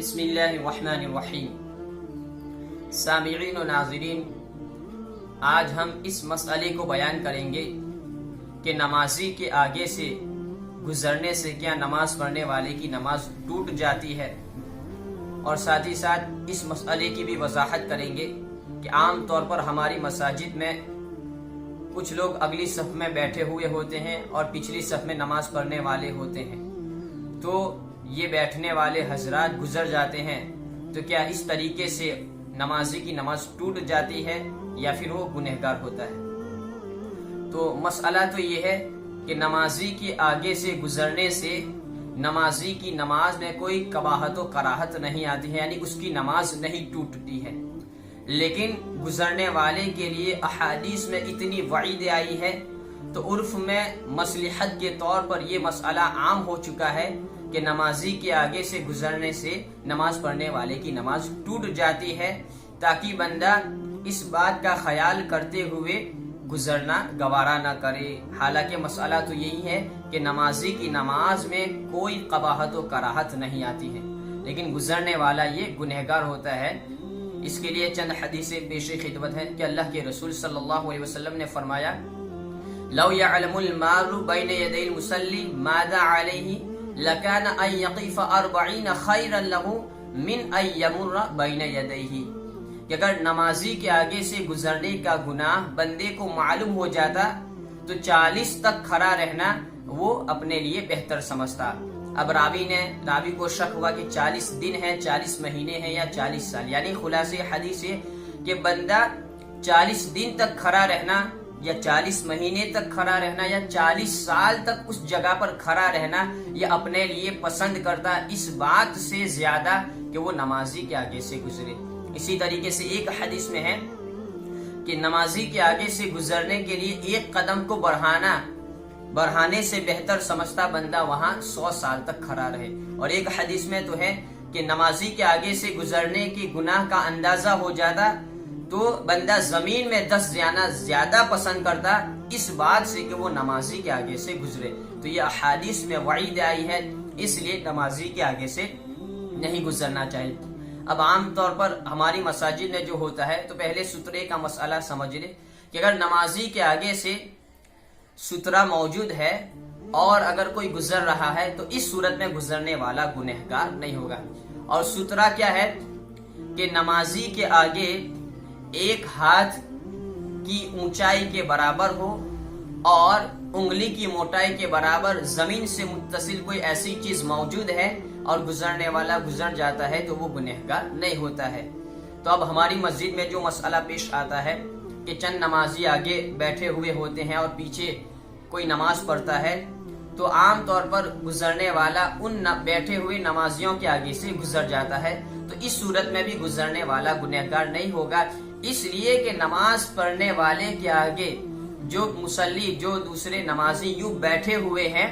بسم اللہ الرحمن الرحیم۔ سامعین و ناظرین، آج ہم اس مسئلے کو بیان کریں گے کہ نمازی کے آگے سے گزرنے سے کیا نماز پڑھنے والے کی نماز ٹوٹ جاتی ہے، اور ساتھ ہی ساتھ اس مسئلے کی بھی وضاحت کریں گے کہ عام طور پر ہماری مساجد میں کچھ لوگ اگلی صف میں بیٹھے ہوئے ہوتے ہیں اور پچھلی صف میں نماز پڑھنے والے ہوتے ہیں، تو یہ بیٹھنے والے حضرات گزر جاتے ہیں، تو کیا اس طریقے سے نمازی کی نماز ٹوٹ جاتی ہے یا پھر وہ گنہگار ہوتا ہے؟ تو مسئلہ تو یہ ہے کہ نمازی کے آگے سے گزرنے سے نمازی کی نماز میں کوئی قباحت و کراہت نہیں آتی ہے، یعنی اس کی نماز نہیں ٹوٹتی ہے، لیکن گزرنے والے کے لیے احادیث میں اتنی وعید آئی ہے تو عرف میں مصلحت کے طور پر یہ مسئلہ عام ہو چکا ہے کہ نمازی کے آگے سے گزرنے سے نماز پڑھنے والے کی نماز ٹوٹ جاتی ہے، تاکہ بندہ اس بات کا خیال کرتے ہوئے گزرنا گوارا نہ کرے۔ حالانکہ مسئلہ تو یہی ہے کہ نمازی کی نماز میں کوئی قباحت و کراہت نہیں آتی ہے، لیکن گزرنے والا یہ گنہگار ہوتا ہے۔ اس کے لیے چند حدیثیں پیش خدمت ہے کہ اللہ کے رسول صلی اللہ علیہ وسلم نے فرمایا، لو يعلم المار بين يدي المصلي ماذا عليه لكان ان يقف 40 خيرا له من ان يمر بين يديه، کہ اگر نمازی کے آگے سے گزرنے کا گناہ بندے کو معلوم ہو جاتا تو 40 تک کھڑا رہنا وہ اپنے لیے بہتر سمجھتا۔ اب راوی کو شک ہوا کہ 40 دن ہے، 40 مہینے ہیں یا 40 سال، یعنی خلاصے حدیث ہے کہ بندہ 40 دن تک کھڑا رہنا یا 40 مہینے تک کھڑا رہنا یا 40 سال تک اس جگہ پر کھڑا رہنا یہ اپنے لیے پسند کرتا اس بات سے زیادہ کہ وہ نمازی کے آگے سے گزرے۔ اسی طریقے سے ایک حدیث میں ہے کہ نمازی کے آگے سے گزرنے کے لیے ایک قدم کو بڑھانے سے بہتر سمجھتا بندہ وہاں 100 سال تک کھڑا رہے۔ اور ایک حدیث میں تو ہے کہ نمازی کے آگے سے گزرنے کی گناہ کا اندازہ ہو جاتا تو بندہ زمین میں 10 جانا زیادہ پسند کرتا اس بات سے کہ وہ نمازی کے آگے سے گزرے۔ تو یہ احادیث میں وعید آئی ہے، اس لیے نمازی کے آگے سے نہیں گزرنا چاہیے۔ اب عام طور پر ہماری مساجد میں جو ہوتا ہے، تو پہلے سترے کا مسئلہ سمجھ لیں کہ اگر نمازی کے آگے سے سترہ موجود ہے اور اگر کوئی گزر رہا ہے تو اس صورت میں گزرنے والا گنہگار نہیں ہوگا۔ اور سترہ کیا ہے کہ نمازی کے آگے ایک ہاتھ کی اونچائی کے برابر ہو اور انگلی کی موٹائی کے برابر زمین سے متصل کوئی ایسی چیز موجود ہے اور گزرنے والا گزر جاتا ہے تو وہ گنہگار نہیں ہوتا ہے۔ تو اب ہماری مسجد میں جو مسئلہ پیش آتا ہے کہ چند نمازی آگے بیٹھے ہوئے ہوتے ہیں اور پیچھے کوئی نماز پڑھتا ہے، تو عام طور پر گزرنے والا ان بیٹھے ہوئے نمازیوں کے آگے سے گزر جاتا ہے، تو اس صورت میں بھی گزرنے والا گنہگار نہیں ہوگا، اس لیے کہ نماز پڑھنے والے کے آگے جو مصلی، جو دوسرے نمازی یوں بیٹھے ہوئے ہیں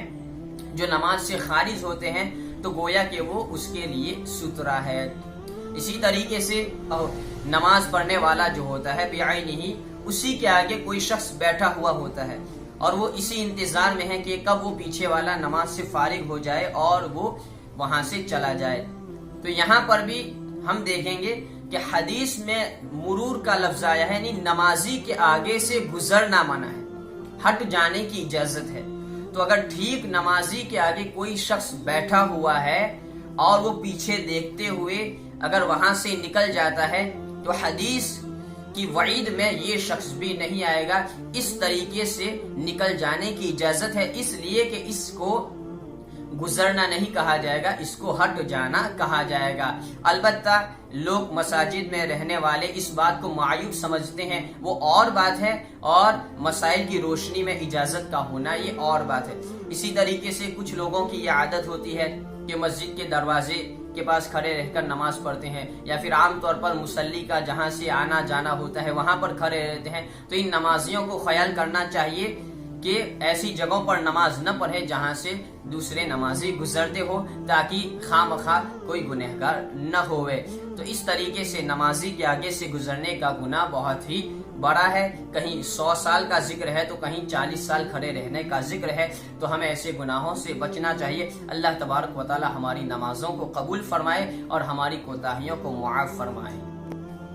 جو نماز سے خارج ہوتے ہیں، تو گویا کہ وہ اس کے لیے سترہ ہے۔ اسی طریقے سے نماز پڑھنے والا جو ہوتا ہے بعینہ، اسی کے آگے کوئی شخص بیٹھا ہوا ہوتا ہے اور وہ اسی انتظار میں ہے کہ کب وہ پیچھے والا نماز سے فارغ ہو جائے اور وہ وہاں سے چلا جائے۔ تو یہاں پر بھی ہم دیکھیں گے کہ حدیث میں مرور کا لفظ آیا ہے، یعنی نمازی کے آگے سے گزرنا منع ہے، ہٹ جانے کی اجازت ہے۔ تو اگر ٹھیک نمازی کے آگے کوئی شخص بیٹھا ہوا ہے اور وہ پیچھے دیکھتے ہوئے اگر وہاں سے نکل جاتا ہے تو حدیث کی وعید میں یہ شخص بھی نہیں آئے گا۔ اس طریقے سے نکل جانے کی اجازت ہے، اس لیے کہ اس کو گزرنا نہیں کہا جائے گا، اس کو ہٹ جانا کہا جائے گا۔ البتہ لوگ مساجد میں رہنے والے اس بات کو معیوب سمجھتے ہیں، وہ اور بات ہے، اور مسائل کی روشنی میں اجازت کا ہونا یہ اور بات ہے۔ اسی طریقے سے کچھ لوگوں کی یہ عادت ہوتی ہے کہ مسجد کے دروازے کے پاس کھڑے رہ کر نماز پڑھتے ہیں، یا پھر عام طور پر مصلی کا جہاں سے آنا جانا ہوتا ہے وہاں پر کھڑے رہتے ہیں۔ تو ان نمازیوں کو خیال کرنا چاہیے کہ ایسی جگہوں پر نماز نہ پڑھے جہاں سے دوسرے نمازی گزرتے ہو، تاکہ خواہ کوئی گنہگار نہ ہوئے۔ تو اس طریقے سے نمازی کے آگے سے گزرنے کا گناہ بہت ہی بڑا ہے۔ کہیں 100 سال کا ذکر ہے تو کہیں 40 سال کھڑے رہنے کا ذکر ہے، تو ہمیں ایسے گناہوں سے بچنا چاہیے۔ اللہ تبارک و تعالی ہماری نمازوں کو قبول فرمائے اور ہماری کوتاہیوں کو معاف فرمائے۔